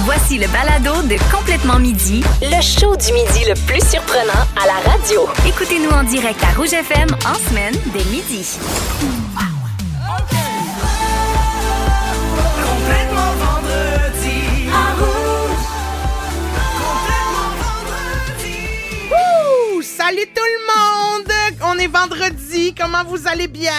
Voici le balado de Complètement Midi, Le show du midi le plus surprenant à la radio. écoutez-nous en direct à Rouge FM en semaine dès midi. Complètement vendredi. À Rouge. Complètement vendredi. Ouh, salut tout le monde! On est vendredi, comment vous allez bien?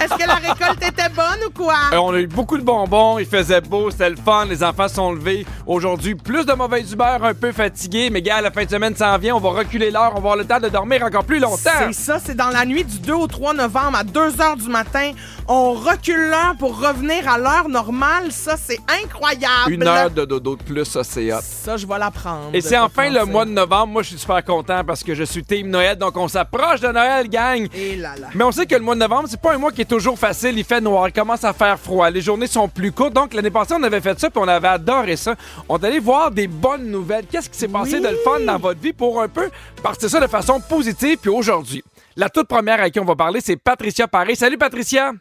Est-ce que la récolte était bonne ou quoi? On a eu beaucoup de bonbons, il faisait beau, c'était le fun, les enfants sont levés. Aujourd'hui, plus de mauvaise humeur, un peu fatigué, mais gars, la fin de semaine s'en vient, on va reculer l'heure, on va avoir le temps de dormir encore plus longtemps. C'est ça, c'est dans la nuit du 2 au 3 novembre à 2 h du matin. On recule l'heure pour revenir à l'heure normale. Ça, c'est incroyable. Une heure de dodo de plus, ça c'est hot. Ça, je vais l'apprendre. Et c'est enfin le mois de novembre, moi je suis super content parce que je suis team Noël, donc on s'approche de Noël, gang. Et là là. Mais on sait que le mois de novembre, c'est pas un mois qui est toujours facile. Il fait noir, il commence à faire froid. Les journées sont plus courtes. Donc, l'année passée, on avait fait ça puis on avait adoré ça. On est allé voir des bonnes nouvelles. Qu'est-ce qui s'est passé Oui. de le fun dans votre vie pour un peu partir ça de façon positive. Puis aujourd'hui, la toute première à qui on va parler, c'est Patricia Paré. Salut, Patricia!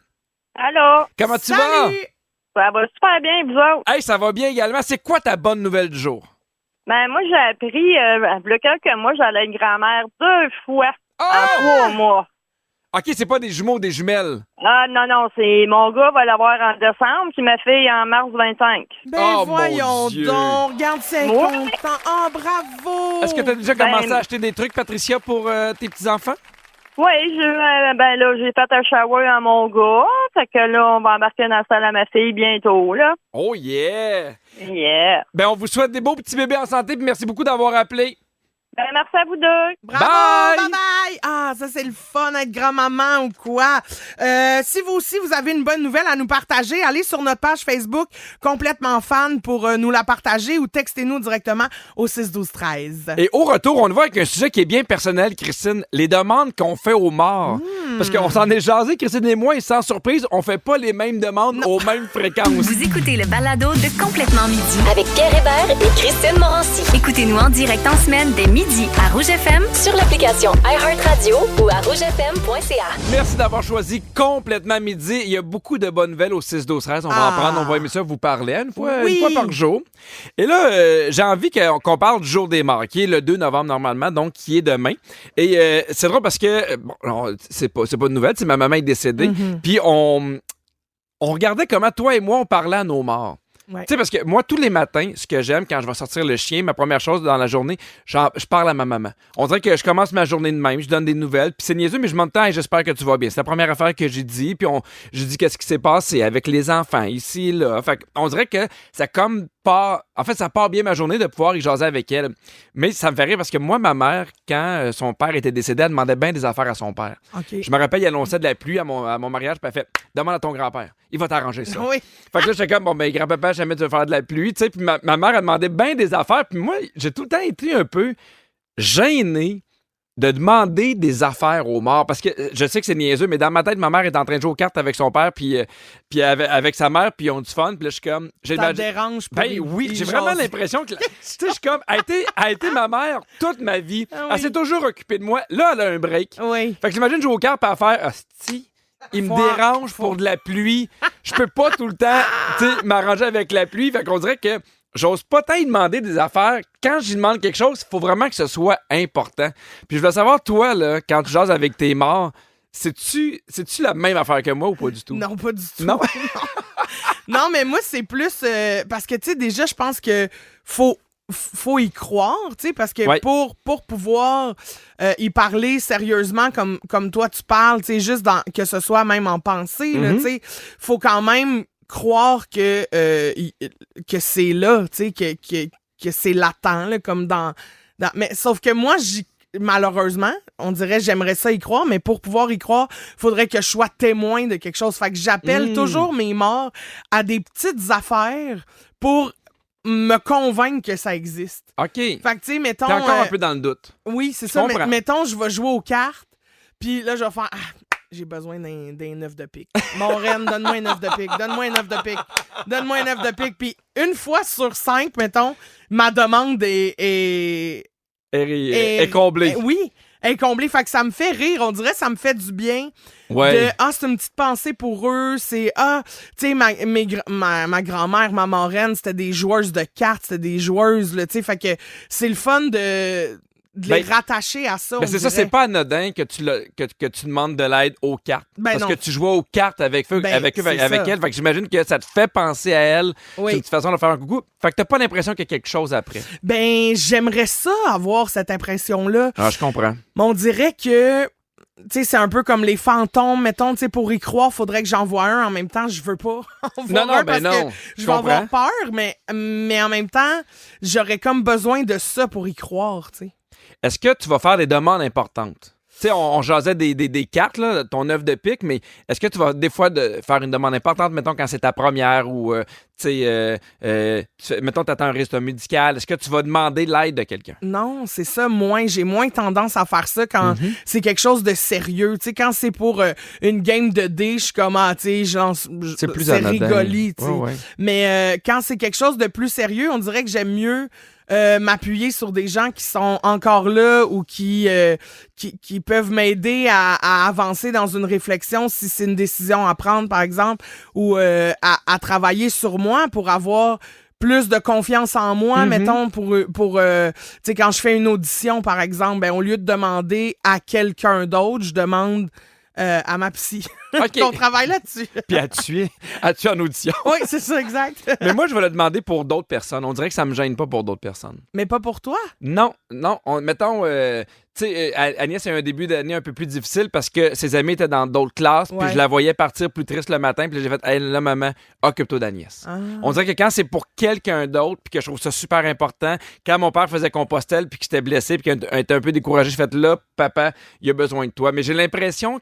Allô? Comment tu vas? Salut! Ça va super bien, vous autres? Hey, ça va bien également. C'est quoi ta bonne nouvelle du jour? Ben, moi, j'ai appris, il y a quelques mois, j'allais être grand-mère 2 fois en Ah! 3 mois. OK, c'est pas des jumeaux, des jumelles. Ah, non, c'est mon gars va l'avoir en décembre, puis ma fille en mars 25. Ben Oh, voyons mon Dieu. donc, regarde, c'est Ouais. content. Oh, bravo! Est-ce que tu as déjà Ben, commencé à acheter des trucs, Patricia, pour tes petits-enfants? Oui, j'ai fait un shower à mon gars, fait que là, on va embarquer dans la salle à ma fille bientôt, là. Oh yeah! Yeah. Ben, on vous souhaite des beaux petits bébés en santé, puis merci beaucoup d'avoir appelé. Ben, merci à vous deux. Bravo! Bye! Bye bye! Ah, ça, c'est le fun d'être grand-maman ou quoi. Si vous aussi, vous avez une bonne nouvelle à nous partager, allez sur notre page Facebook Complètement Fan pour nous la partager ou textez-nous directement au 6-12-13. Et au retour, on le voit avec un sujet qui est bien personnel, Christine. Les demandes qu'on fait aux morts. Parce qu'on s'en est jasé, Christine et moi, et sans surprise, on fait pas les mêmes demandes aux mêmes fréquences. Vous écoutez le balado de Complètement Midi. Avec Pierre Hébert et Christine Morancy. Écoutez-nous en direct en semaine dès midi à Rouge FM. Sur l'application iHeartRadio ou à rougefm.ca. Merci d'avoir choisi Complètement Midi. Il y a beaucoup de bonnes nouvelles au 6-12-13. On va en prendre, on va aimer ça vous parler une fois par jour. Et là, j'ai envie qu'on parle du jour des morts, qui est le 2 novembre normalement, donc qui est demain. Et c'est drôle parce que, bon, non, c'est pas une nouvelle, c'est ma maman est décédée. Puis on regardait comment toi et moi, on parlait à nos morts. Ouais. Tu sais, parce que moi, tous les matins, ce que j'aime quand je vais sortir le chien, ma première chose dans la journée, je parle à ma maman. On dirait que je commence ma journée de même, je donne des nouvelles, puis c'est niaiseux, mais je m'en temps et j'espère que tu vas bien. C'est la première affaire que j'ai dit, puis j'ai dit qu'est-ce qui s'est passé avec les enfants, ici, là. Fait on dirait que ça comme pas... En fait, ça part bien ma journée de pouvoir y jaser avec elle. Mais ça me fait rire parce que moi, ma mère, quand son père était décédé, elle demandait bien des affaires à son père. OK. Je me rappelle, il annonçait de la pluie à mon mariage, puis elle fait « Demande à ton grand-père, il va t'arranger ça. » Oui. Fait que là, j'étais comme, bon, ben, grand-papa, jamais tu vas faire de la pluie, tu sais. Puis ma mère, elle demandait bien des affaires. Puis moi, j'ai tout le temps été un peu gêné de demander des affaires aux morts. Parce que je sais que c'est niaiseux, mais dans ma tête, ma mère est en train de jouer aux cartes avec son père, puis avec sa mère, puis ils ont du fun. Puis là, je suis comme. Ça te dérange pas? Ben oui, j'ai vraiment l'impression que. Tu sais, je suis comme. Elle a été ma mère toute ma vie. Ah oui. Elle s'est toujours occupée de moi. Là, elle a un break. Oui. Fait que j'imagine jouer aux cartes, puis à faire. Hostie. Il me dérange pour de la pluie. Je peux pas tout le temps m'arranger avec la pluie. Fait qu'on dirait que j'ose pas tant y demander des affaires. Quand j'y demande quelque chose, il faut vraiment que ce soit important. Puis je veux savoir, toi, là, quand tu jases avec tes morts, c'est-tu la même affaire que moi ou pas du tout? Non, pas du tout. Non? Non, mais moi, c'est plus... parce que, tu sais, déjà, je pense que faut y croire, tu sais, parce que Ouais. pour pouvoir y parler sérieusement comme toi tu parles, tu sais, juste que ce soit même en pensée, là, tu sais, faut quand même croire que c'est là, tu sais, que c'est latent, là, comme dans... Mais sauf que moi, malheureusement, on dirait j'aimerais ça y croire, mais pour pouvoir y croire, faudrait que je sois témoin de quelque chose. Fait que j'appelle toujours mes morts à des petites affaires pour me convaincre que ça existe. OK. Fait que, tu sais, mettons... T'es encore un peu dans le doute. Oui, c'est Je ça. comprends. Mettons, je vais jouer aux cartes, puis là, je vais faire... j'ai besoin d'un 9 de pique. Mon reine, donne-moi un 9 de pique. Donne-moi un 9 de pique. Donne-moi un 9 de pique. Puis une fois sur 5, mettons, ma demande est comblé. oui, est comblée. Fait que ça me fait rire. On dirait que ça me fait du bien. Ouais. C'est une petite pensée pour eux. C'est, tu sais, ma grand-mère, ma marraine, c'était des joueuses de cartes, c'était des joueuses, là, tu sais. Fait que c'est le fun de les rattacher à ça. Ben c'est ça, c'est pas anodin que tu demandes de l'aide aux cartes. Parce que tu jouais aux cartes avec eux, avec elles. Fait que j'imagine que ça te fait penser à elles. C'est une petite façon de faire un coucou. Fait que t'as pas l'impression qu'il y a quelque chose après. Ben, j'aimerais ça, avoir cette impression-là. Ah, je comprends. Mais on dirait que, tu sais, c'est un peu comme les fantômes, mettons, tu sais, pour y croire, faudrait que j'en voie un. En même temps, je veux pas en voir un parce que je vais avoir peur, mais en même temps, j'aurais comme besoin de ça pour y croire, tu sais. Est-ce que tu vas faire des demandes importantes? Tu sais, on jasait des cartes, là, ton œuf de pique, mais est-ce que tu vas des fois faire une demande importante, mettons, quand c'est ta première ou, mettons, tu attends un résultat médical, est-ce que tu vas demander l'aide de quelqu'un? Non, c'est ça. J'ai moins tendance à faire ça quand c'est quelque chose de sérieux. Tu sais, quand c'est pour une game de dés, je suis comme, tu sais, c'est rigoli, tu sais. Ouais. Mais quand c'est quelque chose de plus sérieux, on dirait que j'aime mieux m'appuyer sur des gens qui sont encore là ou qui peuvent m'aider à avancer dans une réflexion si c'est une décision à prendre, par exemple, ou à travailler sur moi pour avoir plus de confiance en moi, mettons, pour tu sais, quand je fais une audition, par exemple, ben, au lieu de demander à quelqu'un d'autre, je demande à ma psy. Okay. On travaille là-dessus. Puis as-tu en audition? Oui, c'est ça, exact. Mais moi, je vais le demander pour d'autres personnes. On dirait que ça me gêne pas pour d'autres personnes. Mais pas pour toi? Non. Mettons, tu sais, Agnès a eu un début d'année un peu plus difficile parce que ses amis étaient dans d'autres classes, puis je la voyais partir plus triste le matin, puis j'ai fait, hey, là, maman, occupe-toi d'Agnès. On dirait que quand c'est pour quelqu'un d'autre, puis que je trouve ça super important, quand mon père faisait Compostelle, puis que j'étais blessé, puis qu'il était un peu découragé, je fais, là, papa, il a besoin de toi. Mais j'ai l'impression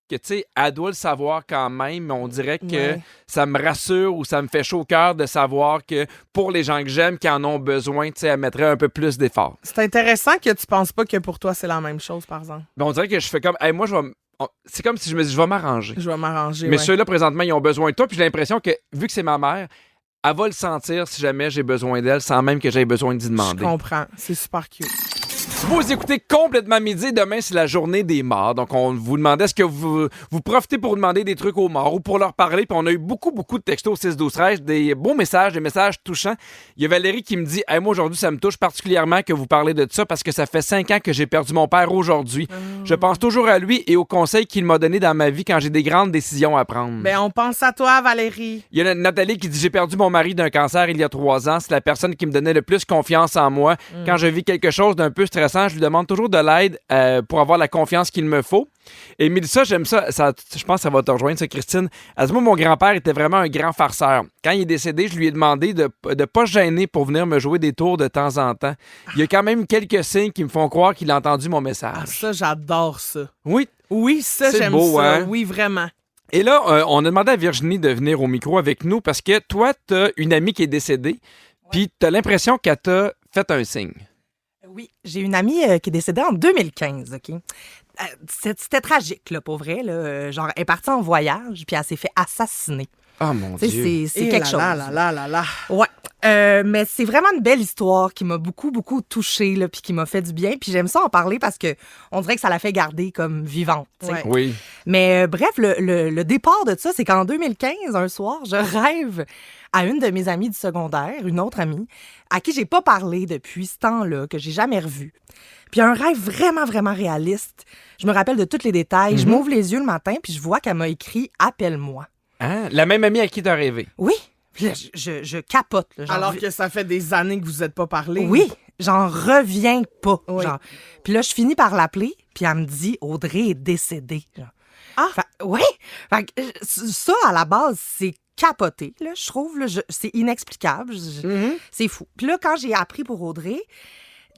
que, tu sais, elle doit le savoir quand même, mais on dirait que ça me rassure ou ça me fait chaud au cœur de savoir que pour les gens que j'aime qui en ont besoin, tu sais, elle mettrait un peu plus d'efforts. C'est intéressant que tu penses pas que pour toi, c'est la même chose, par exemple. Ben, on dirait que je fais comme, hey, moi, c'est comme si je me dis, je vais m'arranger. Mais ceux-là, présentement, ils ont besoin de toi, puis j'ai l'impression que, vu que c'est ma mère, elle va le sentir si jamais j'ai besoin d'elle, sans même que j'aie besoin d'y demander. Je comprends. C'est super cute. Vous écoutez Complètement Midi. Demain, c'est la journée des morts. Donc, on vous demandait est-ce que vous profitez pour demander des trucs aux morts ou pour leur parler. Puis on a eu beaucoup de textos au 6-12-13, des beaux messages, des messages touchants. Il y a Valérie qui me dit hey, moi, aujourd'hui, ça me touche particulièrement que vous parlez de ça parce que ça fait 5 ans que j'ai perdu mon père aujourd'hui. Je pense toujours à lui et aux conseils qu'il m'a donnés dans ma vie quand j'ai des grandes décisions à prendre. Ben, on pense à toi, Valérie. Il y a Nathalie qui dit j'ai perdu mon mari d'un cancer il y a 3 ans. C'est la personne qui me donnait le plus confiance en moi. Quand je vis quelque chose d'un peu stressant, je lui demande toujours de l'aide pour avoir la confiance qu'il me faut. Et Mélissa, j'aime ça. Je pense que ça va te rejoindre, ça, Christine. Elle dit, moi, mon grand-père était vraiment un grand farceur. Quand il est décédé, je lui ai demandé de ne pas se gêner pour venir me jouer des tours de temps en temps. Il y a quand même quelques signes qui me font croire qu'il a entendu mon message. Ah, ça, j'adore ça. Oui. Oui, ça, j'aime beau, ça. Hein? Oui, vraiment. Et là, on a demandé à Virginie de venir au micro avec nous parce que toi, tu as une amie qui est décédée, puis tu as l'impression qu'elle t'a fait un signe. Oui, j'ai une amie qui est décédée en 2015, OK? C'était tragique, là, pour vrai. Là. Genre, elle est partie en voyage, puis elle s'est fait assassiner. Ah, mon Dieu. C'est quelque chose. Là. Ouais. Mais c'est vraiment une belle histoire qui m'a beaucoup touchée, là, puis qui m'a fait du bien. Puis j'aime ça en parler parce que on dirait que ça la fait garder comme vivante. Ouais. Oui. Mais bref, le départ de ça, c'est qu'en 2015, un soir, je rêve à une de mes amies du secondaire, une autre amie, à qui j'ai pas parlé depuis ce temps-là, que j'ai jamais revu. Puis un rêve vraiment réaliste. Je me rappelle de tous les détails. Je m'ouvre les yeux le matin, puis je vois qu'elle m'a écrit « Appelle-moi ». Hein? La même amie à qui t'as rêvé? Oui. Puis là, je capote. Là, Alors que ça fait des années que vous n'êtes pas parlé. Oui, j'en reviens pas. Oui. Genre. Puis là, je finis par l'appeler, puis elle me dit « Audrey est décédée ». Oui. Fait que, ça, à la base, c'est capoté, là, je trouve. Là, c'est inexplicable. C'est fou. Puis là, quand j'ai appris pour Audrey,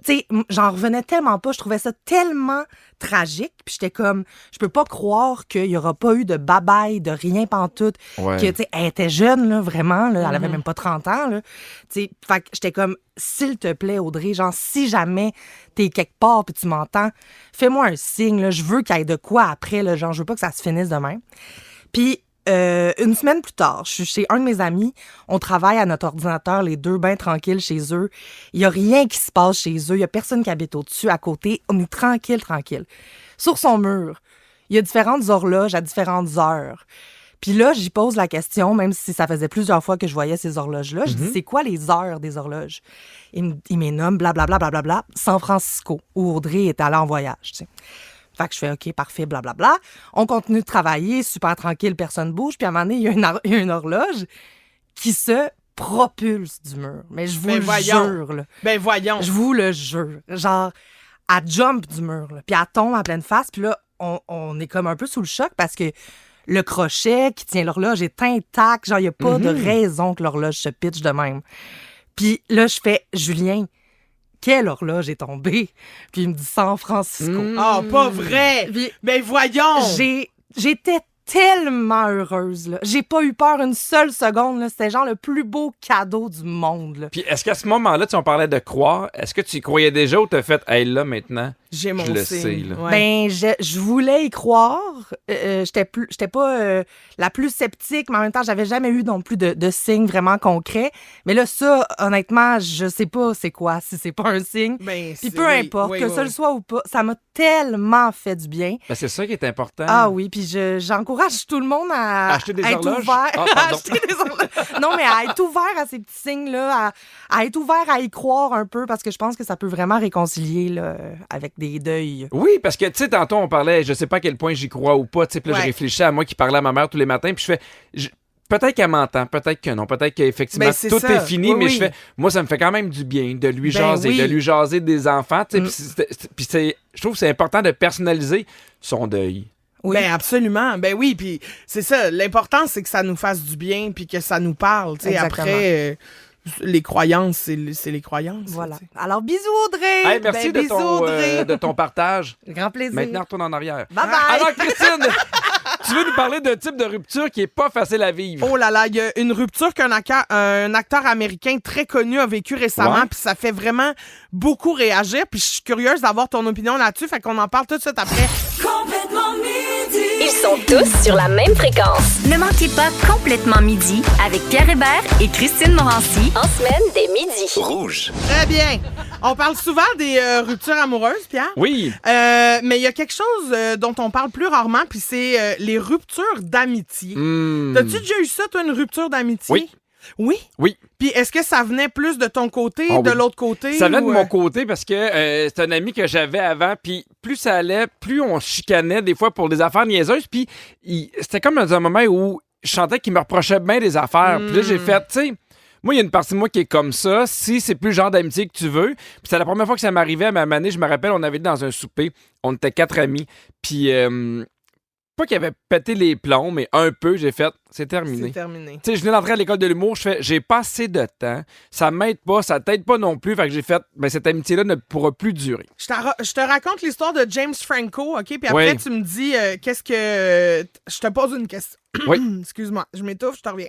tu sais, j'en revenais tellement pas. Je trouvais ça tellement tragique. Puis j'étais comme, je peux pas croire qu'il y aura pas eu de babaille, de rien pantoute. Ouais. Que, tu sais, elle était jeune, là, vraiment. Là, elle avait même pas 30 ans, là. Tu sais, fait que j'étais comme, s'il te plaît, Audrey, genre, si jamais t'es quelque part puis tu m'entends, fais-moi un signe, là. Je veux qu'il y ait de quoi après, là. Genre, je veux pas que ça se finisse de même. Puis, une semaine plus tard, je suis chez un de mes amis. On travaille à notre ordinateur, les deux, bien tranquilles chez eux. Il n'y a rien qui se passe chez eux. Il n'y a personne qui habite au-dessus, à côté. On est tranquille. Sur son mur, il y a différentes horloges à différentes heures. Puis là, j'y pose la question, même si ça faisait plusieurs fois que je voyais ces horloges-là. Je dis, c'est quoi les heures des horloges? Il m'énomme, blablabla, blablabla, San Francisco, où Audrey est allée en voyage, tu sais. Fait que je fais OK, parfait, blablabla. On continue de travailler, super tranquille, personne bouge. Puis à un moment donné, il y a une horloge qui se propulse du mur. Mais je vous le jure, là. Ben voyons. Je vous le jure. Genre, elle jump du mur, là. Puis elle tombe en pleine face. Puis là, on est comme un peu sous le choc parce que le crochet qui tient l'horloge est intact. Genre, il n'y a pas de raison que l'horloge se pitche de même. Puis là, je fais, Julien, quelle horloge est tombée? Puis il me dit San Francisco. Ah, pas vrai! Puis Ben voyons! J'étais tellement heureuse, là. J'ai pas eu peur une seule seconde, là. C'était genre le plus beau cadeau du monde, là. Puis est-ce qu'à ce moment-là, on parlait de croire, est-ce que tu y croyais déjà ou t'as fait, hey, là, maintenant, J'ai mon je le signe. sais, là. Ouais. Ben, je voulais y croire. J'étais pas la plus sceptique, mais en même temps, j'avais jamais eu non plus de signes vraiment concrets. Mais là, ça, honnêtement, je sais pas c'est quoi, si c'est pas un signe. Ben, Puis c'est- peu importe, que ça le soit ou pas, ça m'a tellement fait du bien. Ben, c'est ça qui est important. Ah oui, puis j'encourage tout le monde à Acheter des être horloges? ouvert. Ah, pardon. Acheter des horloges. Non, mais à être ouvert à ces petits signes-là, à être ouvert à y croire un peu, parce que je pense que ça peut vraiment réconcilier là, avec des deuils. Oui, parce que, tu sais, tantôt, on parlait, je sais pas à quel point j'y crois ou pas, tu sais, puis là, je Ouais. réfléchissais à moi qui parlais à ma mère tous les matins, puis je fais, peut-être qu'elle m'entend, peut-être que non, peut-être qu'effectivement, Ben, c'est tout ça. est fini, Oui, mais oui. je fais, moi, ça me fait quand même du bien de lui Ben jaser, oui. de lui jaser des enfants, tu sais, puis je trouve que c'est important de personnaliser son deuil. Oui. Ben absolument. Ben oui, puis c'est ça. L'important, c'est que ça nous fasse du bien puis que ça nous parle. Tu sais, Exactement. après, les croyances, c'est les croyances. Voilà. tu sais. Alors, bisous, Audrey! Hey, merci Ben, de, bisous, Audrey. de ton partage. Grand plaisir. Maintenant, retourne en arrière. Bye bye! Alors, Christine, tu veux nous parler d'un type de rupture qui est pas facile à vivre. Oh là là, il y a une rupture qu'un un acteur américain très connu a vécu récemment, Ouais. puis ça fait vraiment beaucoup réagir, puis je suis curieuse d'avoir ton opinion là-dessus, fait qu'on en parle tout de suite après. Complètement midi. Ils sont tous sur la même fréquence. Ne manquez pas Complètement Midi avec Pierre Hébert et Christine Morancy. En semaine, dès midi. Rouge. Très bien. On parle souvent des ruptures amoureuses, Pierre. Oui. Mais il y a quelque chose dont on parle plus rarement, puis c'est les ruptures d'amitié. T'as-tu déjà eu ça, toi, une rupture d'amitié? Oui. Oui? Oui. Puis est-ce que ça venait plus de ton côté, Ah de oui. l'autre côté? Ça venait de ou, mon côté parce que c'est un ami que j'avais avant, puis plus ça allait, plus on chicanait des fois pour des affaires niaiseuses, puis c'était comme dans un moment où je sentais qu'il me reprochait bien des affaires. Puis là, j'ai fait, tu sais, moi, il y a une partie de moi qui est comme ça, si c'est plus le genre d'amitié que tu veux. Puis c'est la première fois que ça m'arrivait à ma année, je me rappelle, on avait été dans un souper, on était 4 amis, puis pas qu'il avait pété les plombs, mais un peu, j'ai fait, c'est terminé. C'est terminé. Tu sais, je venais d'entrer à l'école de l'humour, je fais, j'ai pas assez de temps, ça m'aide pas, ça t'aide pas non plus, fait que j'ai fait, ben cette amitié-là ne pourra plus durer. Je te raconte l'histoire de James Franco, OK? Puis après, Oui. tu me dis qu'est-ce que... Je te pose une question. Oui. Excuse-moi, je m'étouffe, je te reviens.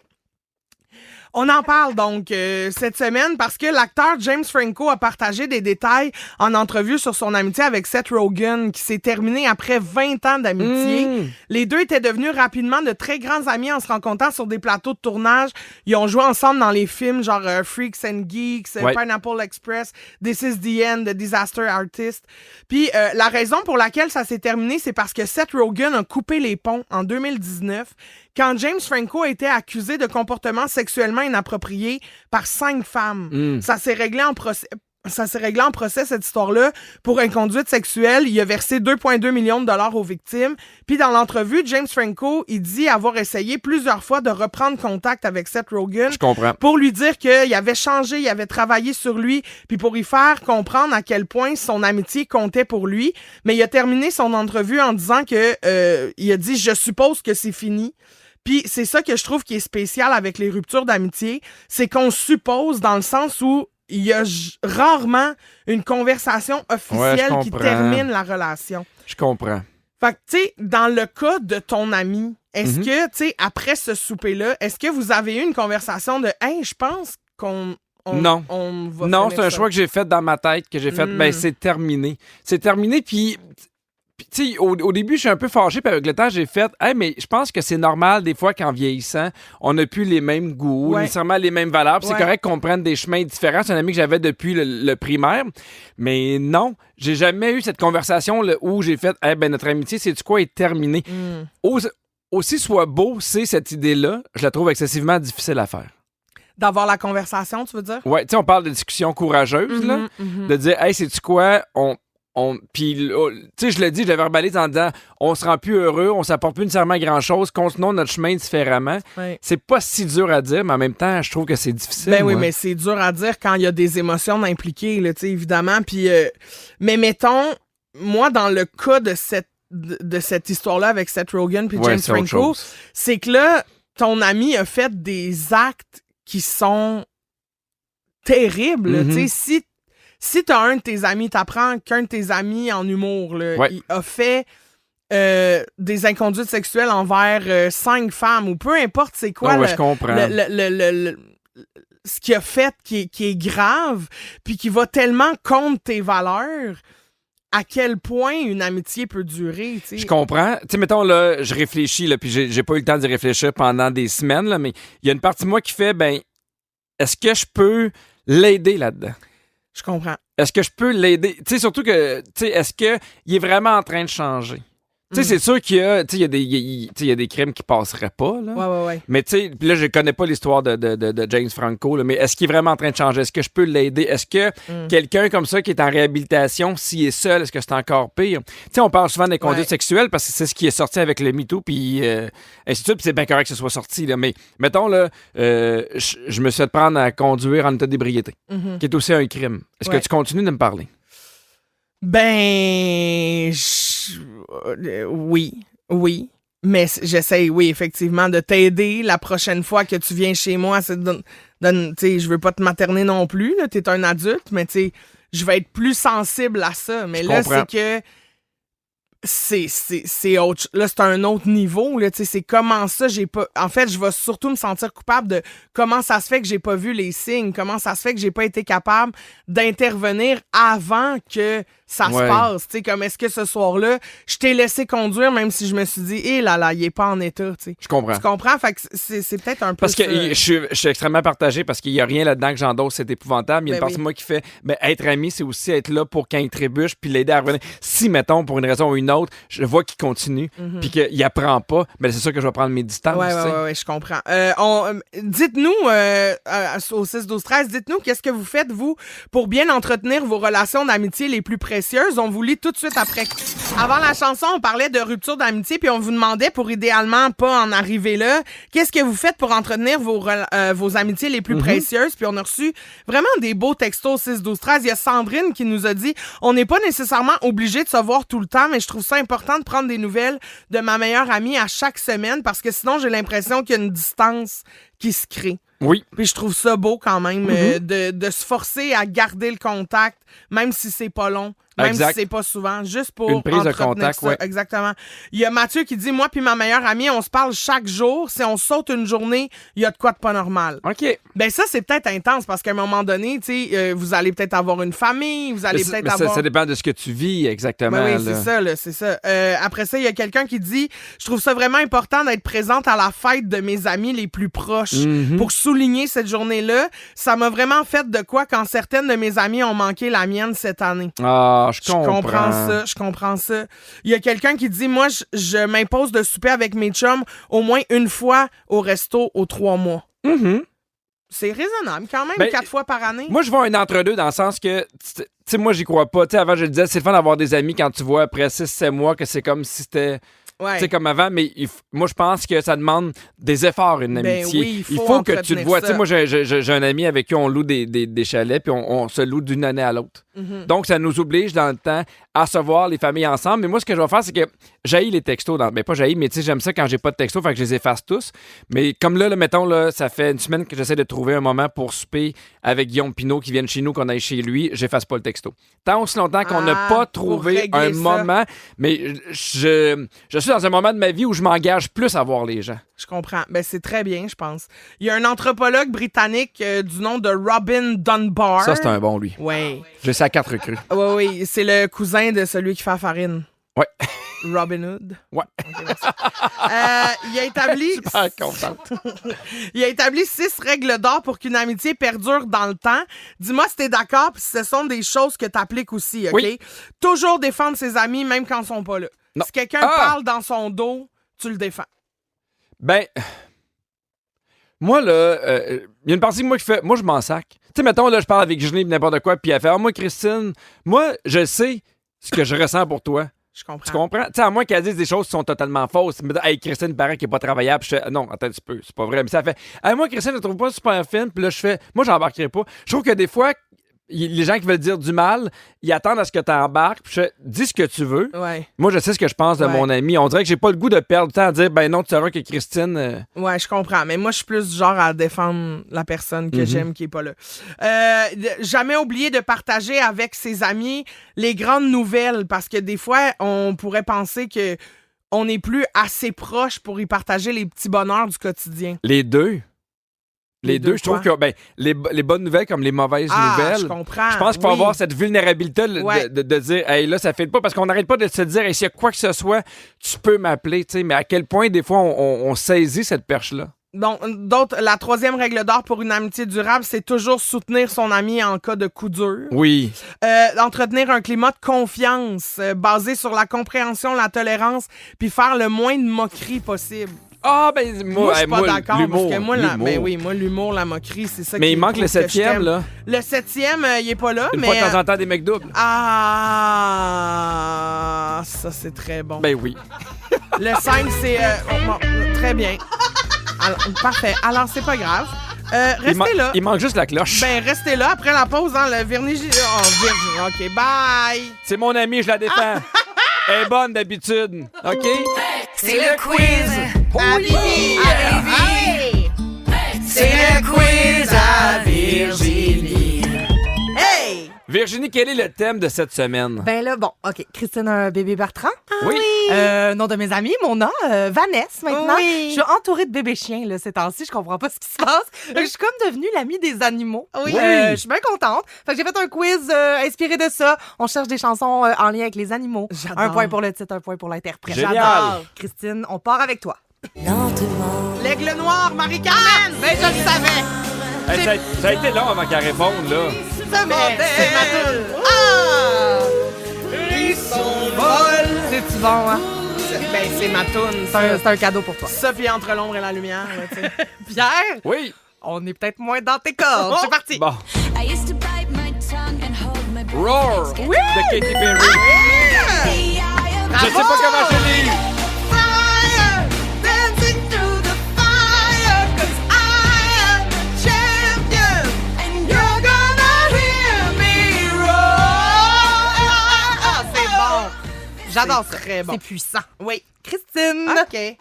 On en parle donc cette semaine parce que l'acteur James Franco a partagé des détails en entrevue sur son amitié avec Seth Rogen qui s'est terminée après 20 ans d'amitié. Les deux étaient devenus rapidement de très grands amis en se rencontrant sur des plateaux de tournage. Ils ont joué ensemble dans les films genre Freaks and Geeks, Ouais. Pineapple Express, This is the End, The Disaster Artist. Puis la raison pour laquelle ça s'est terminé, c'est parce que Seth Rogen a coupé les ponts en 2019 quand James Franco a été accusé de comportement sexuellement inapproprié par 5 femmes. Ça s'est réglé en procès. Ça s'est réglé en procès, cette histoire-là, pour inconduite sexuelle. Il a versé 2,2 millions de dollars aux victimes. Puis dans l'entrevue, James Franco, il dit avoir essayé plusieurs fois de reprendre contact avec Seth Rogen Je comprends. pour lui dire qu'il avait changé, il avait travaillé sur lui, puis pour lui faire comprendre à quel point son amitié comptait pour lui. Mais il a terminé son entrevue en disant que il a dit « Je suppose que c'est fini ». Puis c'est ça que je trouve qui est spécial avec les ruptures d'amitié, c'est qu'on suppose dans le sens où il y a rarement une conversation officielle qui comprends. termine la relation. Je comprends. Fait que, tu sais, dans le cas de ton ami, est-ce Mhm. que, tu sais, après ce souper-là, est-ce que vous avez eu une conversation de « Hey, je pense qu'on Non. on va Non, finir c'est un ça. choix que j'ai fait dans ma tête, que j'ai fait, ben c'est terminé. C'est terminé, puis Puis, tu sais, au début, je suis un peu fâché, puis avec le temps, j'ai fait, hey, mais je pense que c'est normal, des fois, qu'en vieillissant, on n'a plus les mêmes goûts, nécessairement les mêmes valeurs. Puis c'est correct qu'on prenne des chemins différents. C'est un ami que j'avais depuis le primaire. Mais non, j'ai jamais eu cette conversation là, où j'ai fait, hey, ben, notre amitié, c'est-tu quoi, est terminée. Aussi soit beau, c'est cette idée-là, je la trouve excessivement difficile à faire. D'avoir la conversation, tu veux dire? Ouais, tu sais, on parle de discussions courageuses, là, de dire, hey, sais-tu quoi, puis, tu sais, je l'ai dit, je le verbalise en disant, on se rend plus heureux, on s'apporte plus nécessairement grand-chose, continuons notre chemin différemment. Ouais. C'est pas si dur à dire, mais en même temps, je trouve que c'est difficile. Ben oui, moi. mais c'est dur à dire quand il y a des émotions impliquées, là, tu sais, évidemment. Puis, mais mettons, moi, dans le cas de cette histoire-là avec Seth Rogen puis James Franco, c'est que là, ton ami a fait des actes qui sont terribles. Tu sais, si t'as un de tes amis, t'apprends qu'un de tes amis en humour, là, il a fait des inconduites sexuelles envers 5 femmes, ou peu importe c'est quoi je comprends. ce qu'il a fait qui est grave, puis qui va tellement contre tes valeurs, à quel point une amitié peut durer, tu sais. Je comprends. Tu sais, mettons, là, je réfléchis, là, puis j'ai pas eu le temps d'y réfléchir pendant des semaines, là, mais il y a une partie de moi qui fait, ben, est-ce que je peux l'aider là-dedans? Je comprends. Est-ce que je peux l'aider? Tu sais, surtout que, tu sais, est-ce qu'il est vraiment en train de changer? Tu sais, c'est sûr qu'il y a, tu sais, il y a des crimes qui passeraient pas, là. Ouais. Mais tu sais, là, je connais pas l'histoire de James Franco, là, mais est-ce qu'il est vraiment en train de changer? Est-ce que je peux l'aider? Est-ce que quelqu'un comme ça qui est en réhabilitation, s'il est seul, est-ce que c'est encore pire? Tu sais, on parle souvent des conduites sexuelles parce que c'est ce qui est sorti avec le MeToo, puis ainsi de suite, puis c'est bien correct que ce soit sorti, là. Mais mettons, là, je me suis fait prendre à conduire en état d'ébriété, qui est aussi un crime. Est-ce que tu continues de me parler? Ben, oui. Mais j'essaye, oui, effectivement, de t'aider la prochaine fois que tu viens chez moi. Tu sais, je veux pas te materner non plus, là, t'es un adulte, mais tu sais, je vais être plus sensible à ça. Mais là, c'est que c'est autre, là, c'est un autre niveau, là, tu sais, c'est comment ça, j'ai pas, en fait, je vais surtout me sentir coupable de comment ça se fait que j'ai pas vu les signes, comment ça se fait que j'ai pas été capable d'intervenir avant que ça se passe, tu sais, comme est-ce que ce soir-là, je t'ai laissé conduire même si je me suis dit, il est pas en état, tu sais. Je comprends. Tu comprends? Fait que c'est peut-être un peu parce que ça. je suis extrêmement partagé parce qu'il y a rien là-dedans que j'endosse, c'est épouvantable. Il y a une partie de moi qui fait, ben, être ami, c'est aussi être là pour quand il trébuche puis l'aider à revenir. Si, mettons, pour une raison ou une autre, je vois qu'il continue puis qu'il apprend pas, ben c'est sûr que je vais prendre mes distances. Ouais, je comprends. Dites-nous, au 6-12-13, dites-nous qu'est-ce que vous faites, vous, pour bien entretenir vos relations d'amitié les plus précieuses. On vous lit tout de suite après. Avant la chanson, on parlait de rupture d'amitié, puis on vous demandait, pour idéalement pas en arriver là, qu'est-ce que vous faites pour entretenir vos amitiés les plus précieuses? Puis on a reçu vraiment des beaux textos 6-12-13. Il y a Sandrine qui nous a dit, on n'est pas nécessairement obligé de se voir tout le temps, mais je trouve ça important de prendre des nouvelles de ma meilleure amie à chaque semaine, parce que sinon, j'ai l'impression qu'il y a une distance qui se crée. Oui. Puis je trouve ça beau quand même de se forcer à garder le contact, même si c'est pas long, même si c'est pas souvent, juste pour une prise de contact, ça. Exactement. Il y a Mathieu qui dit, moi puis ma meilleure amie, on se parle chaque jour. Si on saute une journée, il y a de quoi de pas normal. OK. Ben ça, c'est peut-être intense parce qu'à un moment donné, tu sais, vous allez peut-être avoir une famille, vous allez peut-être avoir... Ça dépend de ce que tu vis exactement. Ben oui, c'est ça. Après ça, il y a quelqu'un qui dit, je trouve ça vraiment important d'être présente à la fête de mes amis les plus proches pour souligner cette journée-là. Ça m'a vraiment fait de quoi quand certaines de mes amies ont manqué la mienne cette année. Ah, je comprends ça. Il y a quelqu'un qui dit, moi, je m'impose de souper avec mes chums au moins une fois au resto aux 3 mois. C'est raisonnable quand même, 4 fois par année. Moi, je vois un entre-deux dans le sens que, tu sais, moi, j'y crois pas. Tu sais, avant, je le disais, c'est le fun d'avoir des amis quand tu vois après 6-7 mois que c'est comme si c'était... Ouais. Tu sais, comme avant, mais moi, je pense que ça demande des efforts, une amitié. Oui, il faut que tu le vois. Tu sais, moi, j'ai un ami avec qui on loue des chalets, puis on se loue d'une année à l'autre. Donc, ça nous oblige dans le temps à se voir les familles ensemble. Mais moi, ce que je vais faire, c'est que j'haïs les textos. Pas j'haïs, mais tu sais, j'aime ça quand j'ai pas de textos, fait que je les efface tous. Mais comme là, mettons, là, ça fait une semaine que j'essaie de trouver un moment pour souper avec Guillaume Pinault qui vienne chez nous, qu'on aille chez lui, j'efface pas le texto. Tant aussi longtemps qu'on n'a pas trouvé un moment, mais je suis dans un moment de ma vie où je m'engage plus à voir les gens. Je comprends. Ben, c'est très bien, je pense. Il y a un anthropologue britannique du nom de Robin Dunbar. Ça, c'est un bon, lui. Oui. Je sais à 4 recrues. Oui, c'est le cousin de celui qui fait la farine. Ouais. Robin Hood. Ouais. Ok, merci. Il a établi... Super contente. Il a établi 6 règles d'or pour qu'une amitié perdure dans le temps. Dis-moi si t'es d'accord, puis ce sont des choses que t'appliques aussi, OK? Oui. Toujours défendre ses amis, même quand ils sont pas là. Non. Si quelqu'un Ah! parle dans son dos, tu le défends. Ben, moi, là, il y a une partie de moi qui fait, moi, je m'en sac. Tu sais, mettons, là, je parle avec Virginie, n'importe quoi, puis elle fait, moi, Christine, moi, je sais ce que je ressens pour toi. Je comprends. Tu comprends? Tu sais, à moins qu'elle dise des choses qui sont totalement fausses. Mais, hey, Christine, il paraît qu'elle n'est pas travaillable. Je fais, non, attends un petit peu, c'est pas vrai. Mais ça fait, hey, moi, Christine, je ne trouve pas super fine. Puis là, je fais, moi, j'embarquerai pas. Je trouve que des fois, les gens qui veulent dire du mal, ils attendent à ce que tu embarques. Puis je fais, dis ce que tu veux. Ouais. Moi, je sais ce que je pense de Ouais. mon ami. On dirait que j'ai pas le goût de perdre du temps à dire, ben non, tu sauras que Christine. Ouais, je comprends. Mais moi, je suis plus du genre à défendre la personne que j'aime qui est pas là. Jamais oublier de partager avec ses amis les grandes nouvelles, parce que des fois, on pourrait penser que on n'est plus assez proche pour y partager les petits bonheurs du quotidien. Les deux. Les deux, je trouve quoi? que ben, les bonnes nouvelles comme les mauvaises nouvelles. Je comprends. Je pense qu'il faut Oui. avoir cette vulnérabilité Ouais. de dire, hey, là, ça fait pas, parce qu'on n'arrête pas de se dire, hey, s'il y a quoi que ce soit, tu peux m'appeler, tu sais, mais à quel point, des fois, on saisit cette perche-là. Donc, la 3e règle d'or pour une amitié durable, c'est toujours soutenir son ami en cas de coup dur. Oui. Entretenir un climat de confiance basé sur la compréhension, la tolérance, puis faire le moins de moqueries possible. Ah, ben, Moi, je suis pas d'accord, parce l'humour, que moi, l'humour. ben oui, moi, l'humour, la moquerie, c'est ça Mais qui il manque le prouve que je 7e, t'aime. là. Le 7e, il est pas là, Une mais... fois de temps en temps, des mecs doubles. Ah, ça, c'est très bon. Ben oui. Le 5, c'est... bon, très bien. Alors, parfait. Alors, c'est pas grave. Restez là. Il manque juste la cloche. Ben, restez là. Après la pause, hein, le Virginie... Oh, Virginie. OK, bye. C'est mon ami, je la défends. Elle est bonne d'habitude. OK? C'est le quiz. À Lévis. Lévis. C'est le quiz à Virginie. Hey! Virginie, quel est le thème de cette semaine? Ben là, bon, OK. Christine a un bébé Bertrand. Oui. Nom de mes amis, mon nom, Vanessa, maintenant. Oui. Je suis entourée de bébés chiens, là, ces temps-ci. Je comprends pas ce qui se passe. Fait que je suis comme devenue l'amie des animaux. Oui. Je suis bien contente. Fait que j'ai fait un quiz inspiré de ça. On cherche des chansons en lien avec les animaux. J'adore. Un point pour le titre, un point pour l'interprète. Génial. J'adore. Christine, on part avec toi. L'aigle noir, Marie-Carmen! Ben, je le savais. Hey, ça a été long avant qu'elle réponde, là. C'est ma toune. C'est-tu bon, hein? Ben, c'est ma toune. C'est un cadeau pour toi. Ça, puis entre l'ombre et la lumière, là, tu sais. Pierre, Oui. on est peut-être moins dans tes cordes. C'est parti. Bon. Roar Oui. de Katy Perry. Je sais pas comment je lis. J'adore ça. Très bon. C'est puissant. Oui. Christine. OK.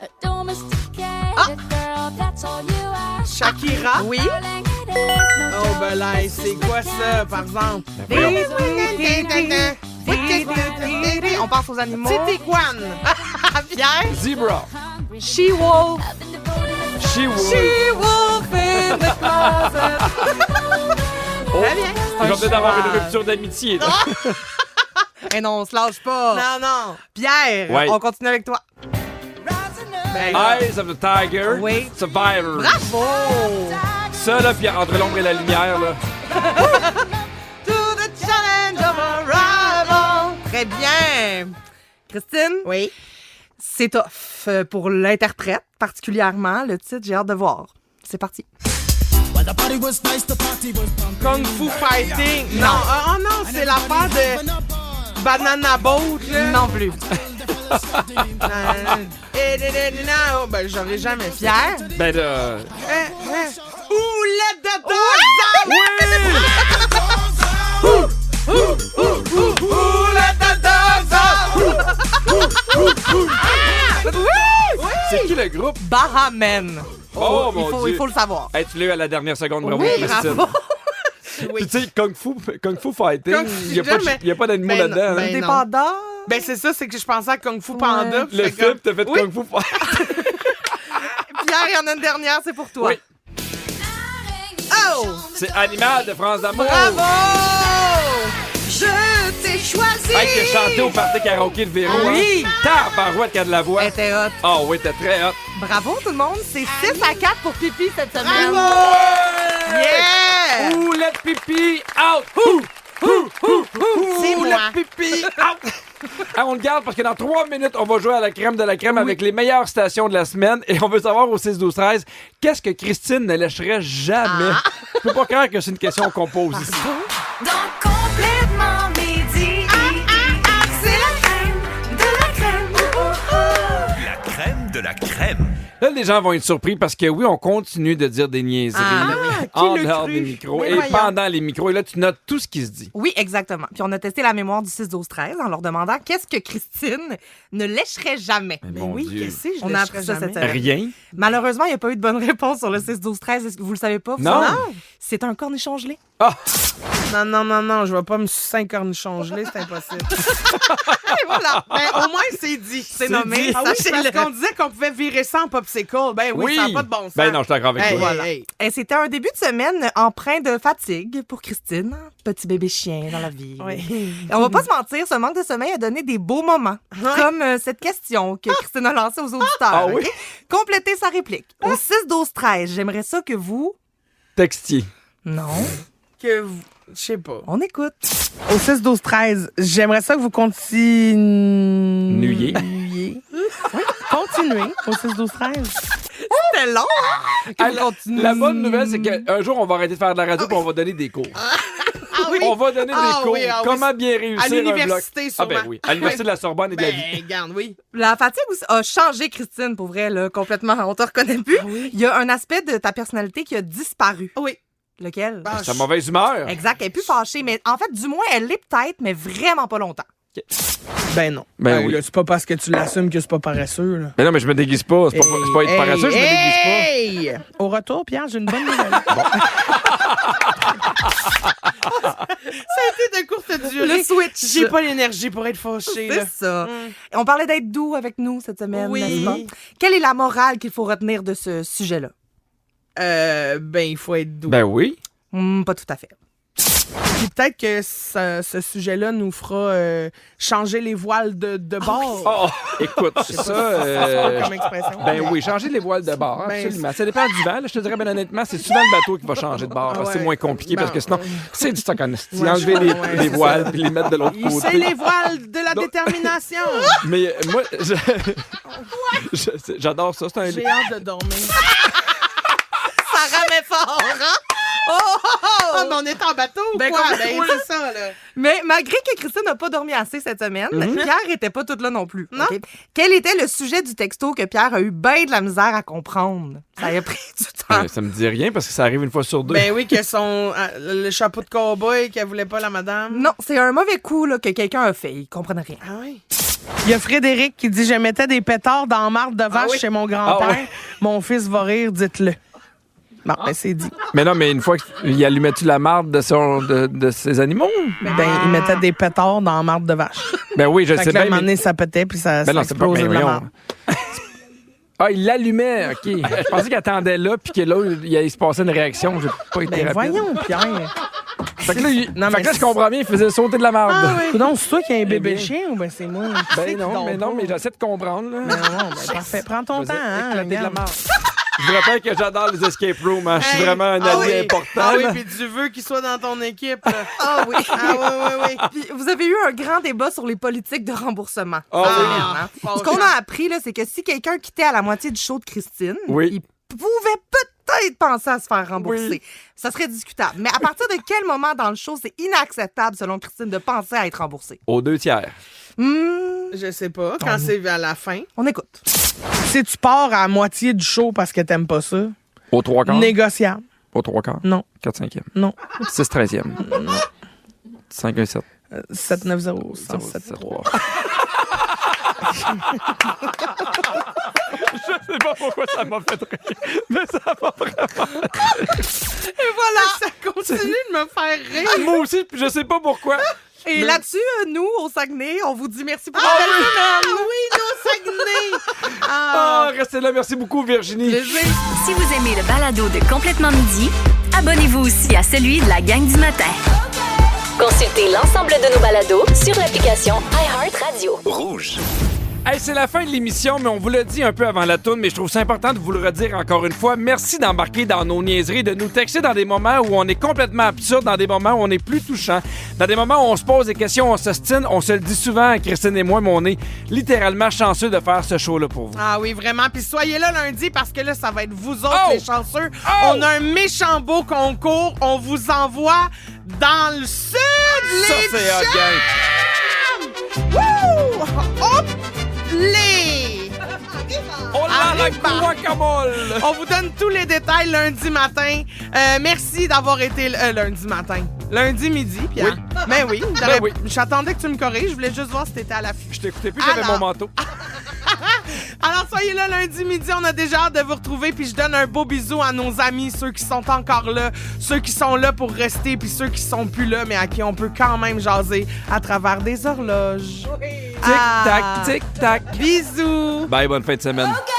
Shakira. Oui. Oh, ben là, c'est quoi ça, par exemple? On pense aux animaux. C'est Tijuan. Pierre. Zebra. She-Wolf. She-Wolf. She-Wolf in the closet. Très bien. Je vais peut-être avoir une rupture d'amitié, là. Et non, on se lâche pas. Non, non. Pierre, Ouais. on continue avec toi. Ben, Eyes of the Tiger. Oui. Survivor. Bravo. Ça, là, puis entre l'ombre et la lumière, là. To the challenge of arrival. Très bien. Christine, oui. c'est tough pour l'interprète, particulièrement. Le titre, j'ai hâte de voir. C'est parti. Kung Fu Fighting. Non, oh non, c'est l'affaire de Banana Boat, là. Non plus. Ben, j'aurais jamais fait. Pierre? Ben, là. Ouh, let the dogs out! Ouh, let the dogs out! C'est qui le groupe? Bahamen. Oh, mon Dieu. Il faut le savoir. Hey, tu l'as eu à la dernière seconde, bravo, Oui, Christine. bravo. Oui. Puis tu sais, Kung Fu Fighting, Kung- il n'y a pas d'animaux Ben, là-dedans. hein. ben, Des non. pandas. Ben, c'est ça, c'est que je pensais à Kung Fu Panda. puis Le j'étais film, comme- t'as fait Oui. Kung Fu Fighting. Pierre, il y en a une dernière, c'est pour toi. Oui. Oh! C'est Animal de France d'amour. Bravo! Je t'ai choisi. Hey, qui a chanté au party karaoké de Véro. Oui. Tabarouette qui a de la voix. Elle était hot. Ah oui, t'es très hot. Bravo tout le monde, c'est 6-4 pour Pipi cette semaine. Yeah! Ouh, let pipi out. C'est Ouh, moi. let pipi out. Ah, on le garde parce que dans 3 minutes, on va jouer à la crème de la crème avec les meilleures stations de la semaine. Et on veut savoir au 6-12-13, qu'est-ce que Christine ne lâcherait jamais? Je peux pas croire que c'est une question qu'on pose ici. Dans Complètement Midi. C'est la crème de la crème. La crème de la crème. Là, les gens vont être surpris parce que oui, on continue de dire des niaiseries en Qui l'a dehors cru? des micros Mais et voyons. pendant les micros. Et là, tu notes tout ce qui se dit. Oui, exactement. Puis on a testé la mémoire du 6-12-13 en leur demandant qu'est-ce que Christine ne lècherait jamais. Mon Oui, Dieu. qu'est-ce que je On a appris ça cette semaine. Rien. Malheureusement, il n'y a pas eu de bonne réponse sur le 6-12-13. Est-ce que vous le savez pas? vous Non. savez? C'est un cornichon gelé. Non, je vais pas me sucer un cornichon gelé, c'est impossible. Et voilà. Ben, au moins, c'est dit. C'est nommé. Ah oui, parce Sachez-le. qu'on disait qu'on pouvait virer ça en popsicle. Ben oui, ça n'a pas de bon sens. Ben non, je suis d'accord avec Hey, toi. hey, hey. Et c'était un début de semaine empreint de fatigue pour Christine. Petit bébé chien dans la vie. Oui. Et on va pas se mentir, ce manque de sommeil a donné des beaux moments. Comme cette question que Christine a lancée aux auditeurs. Ah oui? OK? Complétez sa réplique. Au 6-12-13, j'aimerais ça que vous... Textier. Non. Que vous... Je sais pas. On écoute. Au 6-12-13, j'aimerais ça que vous continuiez. Nuyer. Continuez au 6-12-13. C'était long. Ah, la bonne nouvelle, c'est qu'un jour, on va arrêter de faire de la radio et on va donner des cours. oui? On va donner des cours. oui. Comment bien réussir À un bloc. l'université, Ah ben sûrement. oui, à l'université de la Sorbonne et de la Ben, vie. regarde, oui. La fatigue aussi a changé Christine, pour vrai, là, complètement. On te reconnaît plus. Il y a un aspect de ta personnalité qui a disparu. Oui. Lequel? Ah, Sa mauvaise humeur. Exact. Elle est plus fâchée, mais en fait, du moins, elle l'est peut-être, mais vraiment pas longtemps. Ben non. Ben oui. là, c'est pas parce que tu l'assumes que c'est pas paresseux. Là. Mais non, mais je me déguise pas. C'est pas être paresseux, je me déguise pas. Hey! Au retour, Pierre, j'ai une bonne nouvelle. Ça a été de courte durée. Le switch. J'ai pas l'énergie pour être fâchée. là. C'est ça. On parlait d'être doux avec nous cette semaine, Oui. n'est-ce pas? Quelle est la morale qu'il faut retenir de ce sujet-là? Ben, il faut être doux. Ben oui. Pas tout à fait. Puis peut-être que ce sujet-là nous fera changer les voiles de bord. Oh, écoute, C'est pas ça. comme expression. Ben oui, changer les voiles de bord, Ben, absolument. Ça dépend du vent. Là, je te dirais, ben honnêtement, c'est souvent le bateau qui va changer de bord. Parce que c'est Ouais. moins compliqué, parce que sinon, c'est du stock en esti. Ouais, Enlever je comprends, les c'est voiles ça. puis les mettre de l'autre C'est côté. les voiles de la Non. détermination. Mais moi, j'adore ça. C'est un J'ai hâte de dormir. Ça ramait fort, hein? Ah, mais on est en bateau ou Ben, quoi? complètement. Ben, c'est ça, là. Mais malgré que Christine n'a pas dormi assez cette semaine, Pierre était pas toute là non plus. Non. OK? Quel était le sujet du texto que Pierre a eu bien de la misère à comprendre? Ça a pris du temps. Ça me dit rien parce que ça arrive une fois sur deux. Ben oui, que le chapeau de cow-boy qu'elle voulait pas, la madame. Non, c'est un mauvais coup là, que quelqu'un a fait. Il comprenait rien. Ah oui? Il y a Frédéric qui dit « Je mettais des pétards dans la marde de vache oui? chez mon grand-père. Ah oui? Mon fils va rire, dites-le. » Bon, ben c'est dit. Mais non, mais une fois qu'il allumait-tu la marde de ses animaux? Ben, il mettait des pétards dans la marde de vache. Ben oui, je Fait sais que là, à un bien. moment donné, ça pétait, puis ça, Ben ça non, c'est pas. explosait Ben de la voyons. marde. Ah, il l'allumait, OK. Je pensais qu'il attendait là, puis que là, il se passait une réaction. J'ai pas été Ben rapide. voyons, Pierre. Fait que là, Non, fait mais que là, je comprends bien, il faisait sauter de la marde. Ah oui. Donc, c'est toi qui as un bébé bien. chien ou ben c'est moi? Qui c'est Ben qui non, dort mais non, pas? mais j'essaie de comprendre, là. Ben non, ben parfait. Prends ton temps, hein. Éclater de la regarde. marde. Je vous rappelle que j'adore les escape rooms. Hein. Je suis Hey, vraiment un ah allié oui. important. Ah oui, là. puis tu veux qu'il soit dans ton équipe. là. Ah oui. Ah oui. Puis vous avez eu un grand débat sur les politiques de remboursement. Ah cette oui. semaine, hein. Ce qu'on a appris, là, c'est que si quelqu'un quittait à la moitié du show de Christine, Oui. il pouvait peut-être penser à se faire rembourser. Oui. Ça serait discutable. Mais à partir de quel moment dans le show, c'est inacceptable, selon Christine, de penser à être remboursé? Aux 2/3. Je sais pas, quand c'est à la fin. On écoute. Si tu pars à la moitié du show parce que t'aimes pas ça, Aux 3/4. négociable. Aux 3/4. Non. 4/5e. Non. 6/13e. 5/17. 790 173. Je sais pas pourquoi ça m'a fait rire, mais ça m'a vraiment... Et voilà! Ça continue de me faire rire. Moi aussi, je sais pas pourquoi. Et là-dessus, nous, au Saguenay, on vous dit merci pour Ah la belle semaine. oui, nos Saguenay! Ah, restez là. Merci beaucoup, Virginie. Si vous aimez le balado de Complètement Midi, abonnez-vous aussi à celui de la gang du matin. Consultez l'ensemble de nos balados sur l'application iHeartRadio. Rouge. Hey, c'est la fin de l'émission, mais on vous l'a dit un peu avant la tourne, mais je trouve ça important de vous le redire encore une fois. Merci d'embarquer dans nos niaiseries, de nous texter dans des moments où on est complètement absurde, dans des moments où on est plus touchant, dans des moments où on se pose des questions, on s'ostine. On se le dit souvent, Christine et moi, mais on est littéralement chanceux de faire ce show-là pour vous. Ah oui, vraiment. Puis soyez là lundi parce que là, ça va être vous autres les chanceux. On a un méchant beau concours. On vous envoie dans le sud, Ça, les c'est hot, gang. Wouh! Hop! Les! On l'a la Arriba. guacamole! On vous donne tous les détails lundi matin. Merci d'avoir été lundi matin. Lundi midi, Pierre. Oui. Ben oui. Ben oui. J'attendais que tu me corriges. Je voulais juste voir si t'étais à l'affût. Je t'écoutais plus, j'avais Alors. mon manteau. Alors, soyez là lundi midi. On a déjà hâte de vous retrouver. Puis je donne un beau bisou à nos amis, ceux qui sont encore là, ceux qui sont là pour rester, puis ceux qui sont plus là, mais à qui on peut quand même jaser à travers des horloges. Tic-tac, tic-tac. Bisous! Bye, bonne fin de semaine. OK.